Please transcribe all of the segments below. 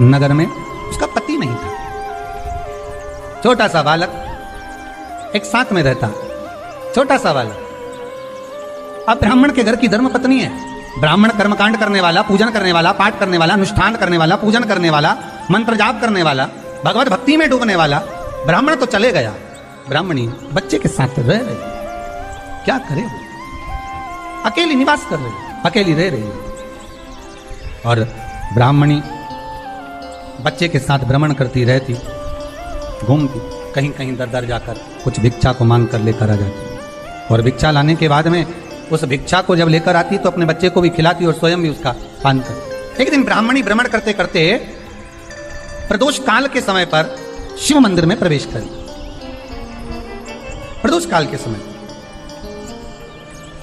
नगर में उसका पति नहीं था, छोटा सा बालक एक साथ में रहता, छोटा सा बालक। अब ब्राह्मण के घर की धर्म पत्नी है, ब्राह्मण कर्मकांड करने वाला, पूजन करने वाला, पाठ करने वाला, अनुष्ठान करने वाला, पूजन करने वाला, मंत्र जाप करने वाला, भगवत भक्ति में डूबने वाला ब्राह्मण तो चले गया, ब्राह्मणी बच्चे के साथ रह रही, क्या करे वो? अकेली निवास कर रही, अकेली रह रही है। और ब्राह्मणी बच्चे के साथ भ्रमण करती रहती, घूमती, कहीं कहीं दर दर जाकर कुछ भिक्षा को मांग कर लेकर आ जाती, और भिक्षा लाने के बाद में उस भिक्षा को जब लेकर आती तो अपने बच्चे को भी खिलाती और स्वयं भी उसका पान करती। एक दिन ब्राह्मणी भ्रमण करते करते प्रदोष काल के समय पर शिव मंदिर में प्रवेश करी, प्रदोष काल के समय,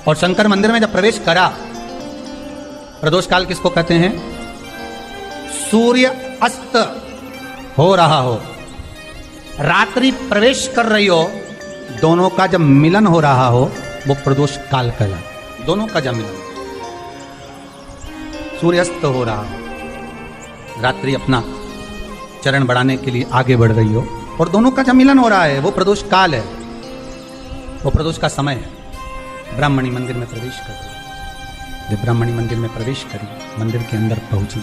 और शंकर मंदिर में जब प्रवेश करा, प्रदोष काल किसको कहते हैं? सूर्य अस्त हो रहा हो, रात्रि प्रवेश कर रही हो, दोनों का जब मिलन हो रहा हो वो प्रदोष काल कहला। दोनों का जब मिलन, सूर्यास्त हो रहा हो, रात्रि अपना चरण बढ़ाने के लिए आगे बढ़ रही हो, और दोनों का जब मिलन हो रहा है वो प्रदोष काल है, वो प्रदोष का समय है। ब्राह्मणी मंदिर में प्रवेश कर रही, जब ब्राह्मणी मंदिर में प्रवेश करी, मंदिर के अंदर पहुंची,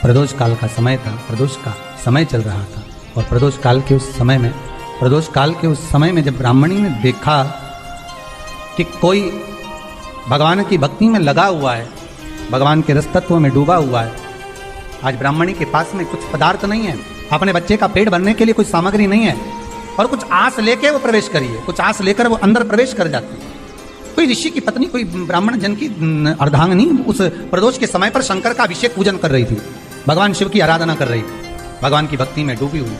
प्रदोष काल का समय था, प्रदोष का समय चल रहा था, और प्रदोष काल के उस समय में, प्रदोष काल के उस समय में जब ब्राह्मणी ने देखा कि कोई भगवान की भक्ति में लगा हुआ है, भगवान के रस तत्व में डूबा हुआ है, आज ब्राह्मणी के पास में कुछ पदार्थ नहीं है, अपने बच्चे का पेट भरने के लिए कोई सामग्री नहीं है, और कुछ आस लेके वो प्रवेश करिए, कुछ आस लेकर वो अंदर प्रवेश कर जाती है। कोई ऋषि की पत्नी, कोई ब्राह्मण जन की अर्धांगिनी उस प्रदोष के समय पर शंकर का अभिषेक पूजन कर रही थी, भगवान शिव की आराधना कर रही थी, भगवान की भक्ति में डूबी हुई,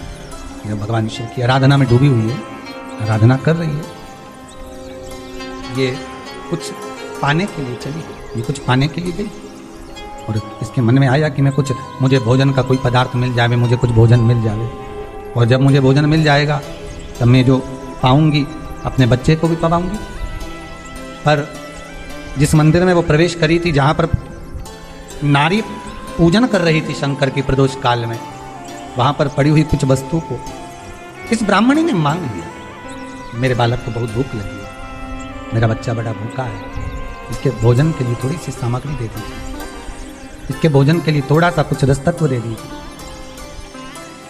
जब भगवान शिव की आराधना में डूबी हुई है, आराधना कर रही है, ये कुछ पाने के लिए चली, ये कुछ पाने के लिए गई, और इसके मन में आया कि मैं कुछ, मुझे भोजन का कोई पदार्थ मिल जाए, मुझे कुछ भोजन मिल जाए, और जब मुझे भोजन मिल जाएगा तब मैं जो पाऊंगी अपने बच्चे को भी पाऊंगी। पर जिस मंदिर में वो प्रवेश करी थी, जहाँ पर नारी पूजन कर रही थी शंकर की प्रदोष काल में, वहाँ पर पड़ी हुई कुछ वस्तु को इस ब्राह्मणी ने मांग लिया। मेरे बालक को बहुत भूख लगी है, मेरा बच्चा बड़ा भूखा है, इसके भोजन के लिए थोड़ी सी सामग्री दे दीजिए, इसके भोजन के लिए थोड़ा सा कुछ रस तत्व दे दीजिए।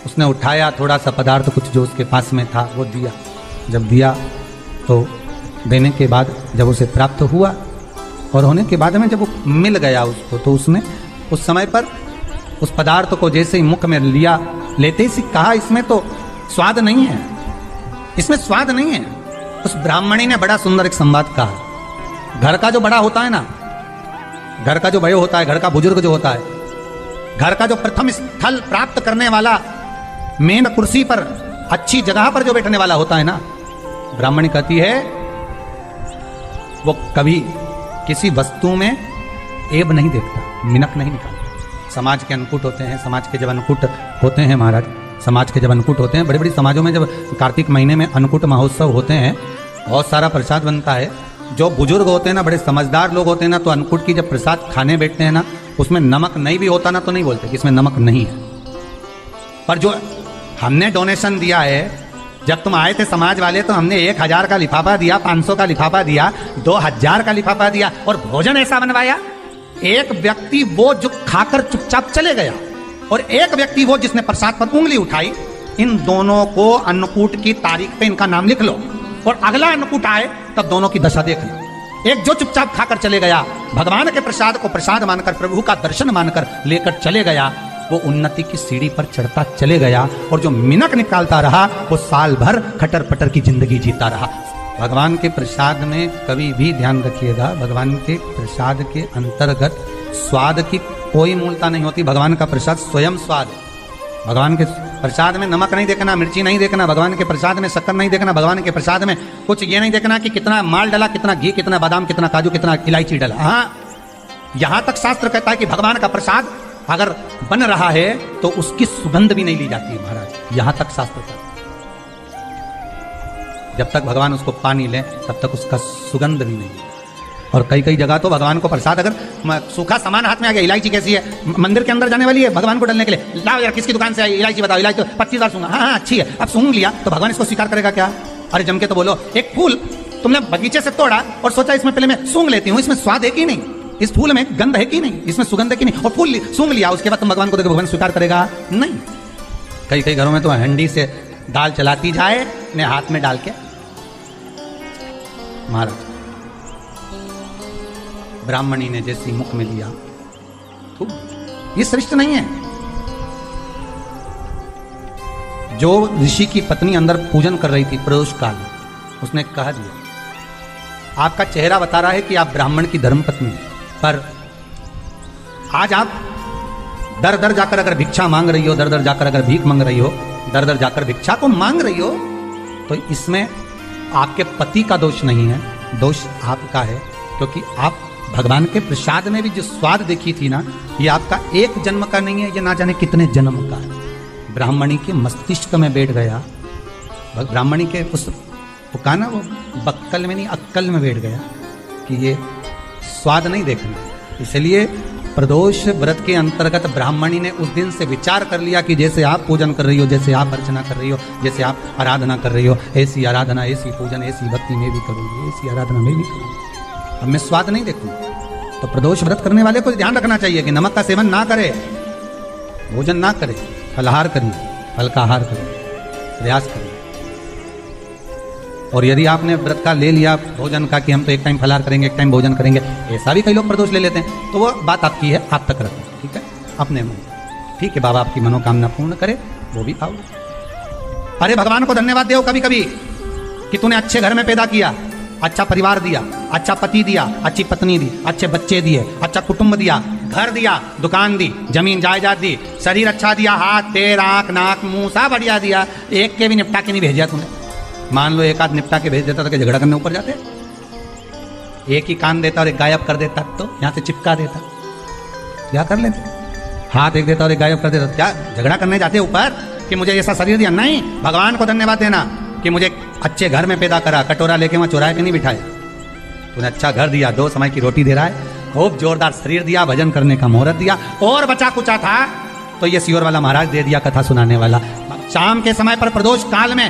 उसने उठाया थोड़ा सा पदार्थ, कुछ जो उसके पास में था वो दिया। जब दिया तो देने के बाद जब उसे प्राप्त हुआ, और होने के बाद में जब वो मिल गया उसको, तो उसने उस समय पर उस पदार्थ को जैसे ही मुख में लिया, लेते ही कहा इसमें तो स्वाद नहीं है, इसमें स्वाद नहीं है। उस ब्राह्मणी ने बड़ा सुंदर एक संवाद कहा। घर का जो बड़ा होता है ना, घर का जो बड़ा होता है, घर का बुजुर्ग जो होता है, घर का जो प्रथम स्थल प्राप्त करने वाला, मेन कुर्सी पर, अच्छी जगह पर जो बैठने वाला होता है ना, ब्राह्मणी कहती है वो कभी किसी वस्तु में ऐब नहीं देखता, मिनक नहीं निकालता। समाज के अन्नकूट होते हैं, समाज के जब अन्नकूट होते हैं महाराज, समाज के जब अन्नकूट होते हैं, बड़ी बड़ी समाजों में जब कार्तिक महीने में अन्नकूट महोत्सव होते हैं, बहुत सारा प्रसाद बनता है। जो बुजुर्ग होते हैं ना, बड़े समझदार लोग होते हैं ना, तो अन्नकूट की जब प्रसाद खाने बैठते हैं ना, उसमें नमक नहीं भी होता ना, तो नहीं बोलते कि इसमें नमक नहीं है। पर जो हमने डोनेशन दिया है, जब तुम आए थे समाज वाले, तो हमने 1000 का लिफाफा दिया, 500 का लिफाफा दिया, 2000 का लिफाफा दिया, और भोजन ऐसा बनवाया। एक व्यक्ति वो जो खाकर चुपचाप चले गया, और एक व्यक्ति वो जिसने प्रसाद पर उंगली उठाई। इन दोनों को अन्नकूट की तारीख पे इनका नाम लिख लो, और अगला अन्नकूट आए तब दोनों की दशा देख लो। एक जो चुपचाप खाकर चले गया, भगवान के प्रसाद को प्रसाद मानकर, प्रभु का दर्शन मानकर लेकर चले गया, वो उन्नति की सीढ़ी पर चढ़ता चले गया, और जो मिनक निकालता रहा वो साल भर खटर पटर की जिंदगी जीता रहा। भगवान के प्रसाद में कभी भी ध्यान रखिएगा, भगवान के प्रसाद के अंतर्गत स्वाद की कोई मूलता नहीं होती। भगवान का प्रसाद स्वयं स्वाद। भगवान के प्रसाद में नमक नहीं देखना, मिर्ची नहीं देखना, भगवान के प्रसाद में शक्कर नहीं देखना, भगवान के प्रसाद में कुछ ये नहीं देखना कि कितना माल डाला, कितना घी, कितना बादाम, कितना काजू, कितना इलायची डाला। हाँ, यहां तक शास्त्र कहता है कि भगवान का प्रसाद अगर बन रहा है तो उसकी सुगंध भी नहीं ली जाती है महाराज। यहां तक शास्त्र कहता है जब तक भगवान उसको पानी ले तब तक उसका सुगंध भी नहीं। और कई कई जगह तो भगवान को प्रसाद अगर सूखा सामान हाथ में आ गया, इलायची कैसी है, मंदिर के अंदर जाने वाली है भगवान को डालने के लिए, लाओ यार किसकी दुकान से आई इलायची बताओ, इलायची तो 25 बार सूंघा, हाँ अच्छी है, अब सूंघ लिया तो भगवान इसको स्वीकार करेगा क्या? अरे जम के तो बोलो, एक फूल तुमने बगीचे से तोड़ा और सोचा इसमें पहले मैं सूंघ लेती हूँ, इसमें स्वाद है कि नहीं, इस फूल में गंध है कि नहीं, इसमें सुगंध है कि नहीं, और फूल सूंघ लिया, उसके बाद तुम भगवान को देखो, भगवान स्वीकार करेगा नहीं। कई कई घरों में तो हंडी से दाल चलाती जाए ने हाथ में डाल के महाराज ब्राह्मणी ने जैसी मुख में लिया तो ये श्रेष्ठ नहीं है। जो ऋषि की पत्नी अंदर पूजन कर रही थी प्रदोष काल, उसने कह दिया आपका चेहरा बता रहा है कि आप ब्राह्मण की धर्मपत्नी, पर आज आप दर दर जाकर अगर भिक्षा मांग रही हो, दर दर जाकर अगर भीख मांग रही हो, दर दर जाकर भिक्षा को मांग रही हो, तो इसमें आपके पति का दोष नहीं है, दोष आपका है, क्योंकि आप भगवान के प्रसाद में भी जो स्वाद देखी थी ना, ये आपका एक जन्म का नहीं है, ये ना जाने कितने जन्म का है। ब्राह्मणी के मस्तिष्क में बैठ गया, ब्राह्मणी के उस का ना वो बक्कल में नहीं अक्कल में बैठ गया कि ये स्वाद नहीं देखना। इसलिए प्रदोष व्रत के अंतर्गत ब्राह्मणी ने उस दिन से विचार कर लिया कि जैसे आप पूजन कर रही हो, जैसे आप अर्चना कर रही हो, जैसे आप आराधना कर रही हो, ऐसी आराधना, ऐसी पूजन, ऐसी भक्ति में भी करूंगी, ऐसी आराधना में भी करूंगी, अब मैं स्वाद नहीं देखूंगा। तो प्रदोष व्रत करने वाले को ध्यान रखना चाहिए कि नमक का सेवन ना करे, भोजन ना करे, फलाहार करिए, हल्का आहार करिए, प्रयास करिए। और यदि आपने व्रत का ले लिया भोजन का कि हम तो एक टाइम फलाहार करेंगे, एक टाइम भोजन करेंगे, ऐसा भी कई लोग प्रदोष ले लेते हैं, तो वो बात आपकी है, आप तक रखें, ठीक है, अपने मन, ठीक है, बाबा आपकी मनोकामना पूर्ण करे, वो भी पाओ। अरे भगवान को धन्यवाद दो कभी कभी कि तूने अच्छे घर में पैदा किया, अच्छा परिवार दिया, अच्छा पति दिया, अच्छी पत्नी दी, अच्छे बच्चे दिए, अच्छा कुटुंब दिया, घर दिया, दुकान दी, जमीन जायदाद दी, शरीर अच्छा दिया, हाथ पैर आंख नाक मुंह सब बढ़िया दिया, एक के भी निपटा के नहीं भेजा तूने। मान लो एक आध निपटा के भेज देता तो क्या झगड़ा करने ऊपर जाते? एक ही कान देता और एक गायब कर देता तो यहां से चिपका देता, क्या कर लेते? हाथ एक देता और एक गायब कर देता, क्या झगड़ा करने जाते ऊपर कि मुझे ऐसा शरीर दिया? नहीं, भगवान को धन्यवाद देना कि मुझे अच्छे घर में पैदा करा, कटोरा लेके वहां चुराए के नहीं बिठाए, तूने अच्छा घर दिया, 2 समय की रोटी दे रहा है, खूब जोरदार शरीर दिया, भजन करने का मुहूर्त दिया, और बचा कुचा था तो ये सियोर वाला महाराज दे दिया, कथा सुनाने वाला। शाम के समय पर प्रदोष काल में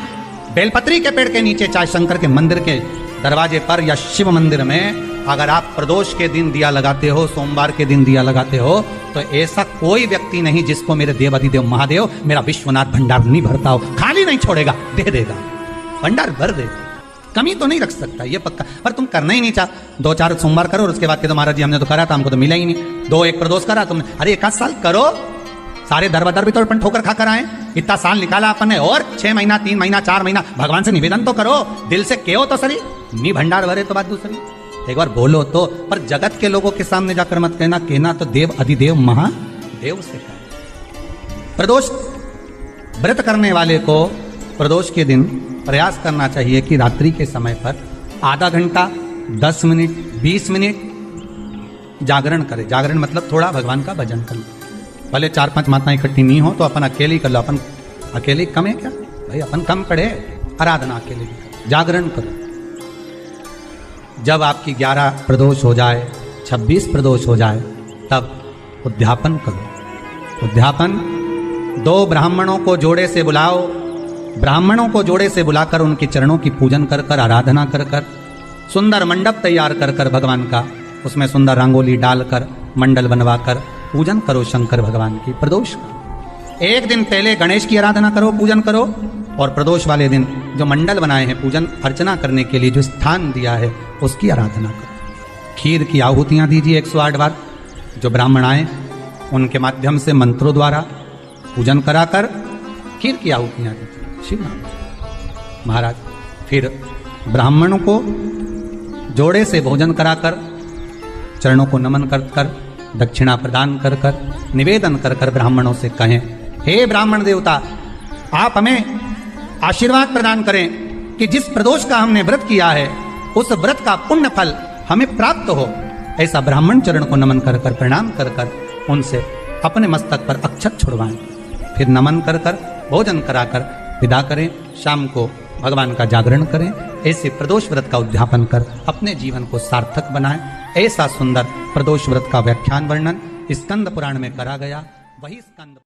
बेलपत्री के पेड़ के नीचे, चाहे शंकर के मंदिर के दरवाजे पर या शिव मंदिर में, अगर आप प्रदोष के दिन दिया लगाते हो, सोमवार के दिन दिया लगाते हो, तो ऐसा कोई व्यक्ति नहीं जिसको मेरे देवाधिदेव महादेव मेरा विश्वनाथ भंडार नहीं भरता हो, खाली नहीं छोड़ेगा, दे देगा, भंडार भर देगा, कमी तो नहीं रख सकता, ये पक्का। पर तुम करना ही नहीं चाह, 2-4 सोमवार करो और उसके बाद के तो महाराज जी हमने तो करा था, हमको तो मिला ही नहीं, 2-1 प्रदोष करा तुमने, अरे 1 साल करो, सारे दर बदर भी तो अपन ठोकर खा कर आए, इतना साल निकाला अपन ने, और 6 महीना 3 महीना 4 महीना भगवान से निवेदन तो करो, दिल से कहो तो सही, नी भंडार भरे तो बात दूसरी, एक बार बोलो तो। पर जगत के लोगों के सामने जाकर मत कहना, कहना तो देव अधिदेव महादेव से कह। प्रदोष व्रत करने वाले को प्रदोष के दिन प्रयास करना चाहिए कि रात्रि के समय पर आधा घंटा, 10 मिनट, 20 मिनट जागरण करे। जागरण मतलब थोड़ा भगवान का भजन कर लो, भले 4-5 माताएं इकट्ठी नहीं हो तो अपन अकेले ही कर लो, अपन अकेले कम है क्या भाई, अपन कम पढ़े, आराधना अकेले भी, जागरण करो। जब आपकी 11 प्रदोष हो जाए, 26 प्रदोष हो जाए, तब उद्यापन करो। उद्यापन 2 ब्राह्मणों को जोड़े से बुलाओ, ब्राह्मणों को जोड़े से बुलाकर उनके चरणों की पूजन कर कर, आराधना कर कर, सुंदर मंडप तैयार कर कर भगवान का, उसमें सुंदर रंगोली डालकर, मंडल बनवा कर पूजन करो शंकर भगवान की प्रदोष का। एक दिन पहले गणेश की आराधना करो, पूजन करो, और प्रदोष वाले दिन जो मंडल बनाए हैं पूजन अर्चना करने के लिए, जो स्थान दिया है उसकी आराधना करो। खीर की आहुतियां दीजिए 108 बार, जो ब्राह्मण आए उनके माध्यम से मंत्रों द्वारा पूजन कराकर खीर की आहुतियां दीजिए शिव नाम महाराज। फिर ब्राह्मणों को जोड़े से भोजन कराकर, चरणों को नमन कर कर, दक्षिणा प्रदान कर कर, निवेदन कर कर ब्राह्मणों से कहें, हे ब्राह्मण देवता, आप हमें आशीर्वाद प्रदान करें कि जिस प्रदोष का हमने व्रत किया है उस व्रत का पुण्य फल हमें प्राप्त हो। ऐसा ब्राह्मण चरण को नमन कर कर, प्रणाम कर कर उनसे अपने मस्तक पर अक्षत छुड़वाएं, फिर नमन कर कर, भोजन कराकर विदा करें। शाम को भगवान का जागरण करें, ऐसे प्रदोष व्रत का उद्यापन कर अपने जीवन को सार्थक बनाएं। ऐसा सुंदर प्रदोष व्रत का व्याख्यान वर्णन स्कंद पुराण में करा गया, वही स्कंद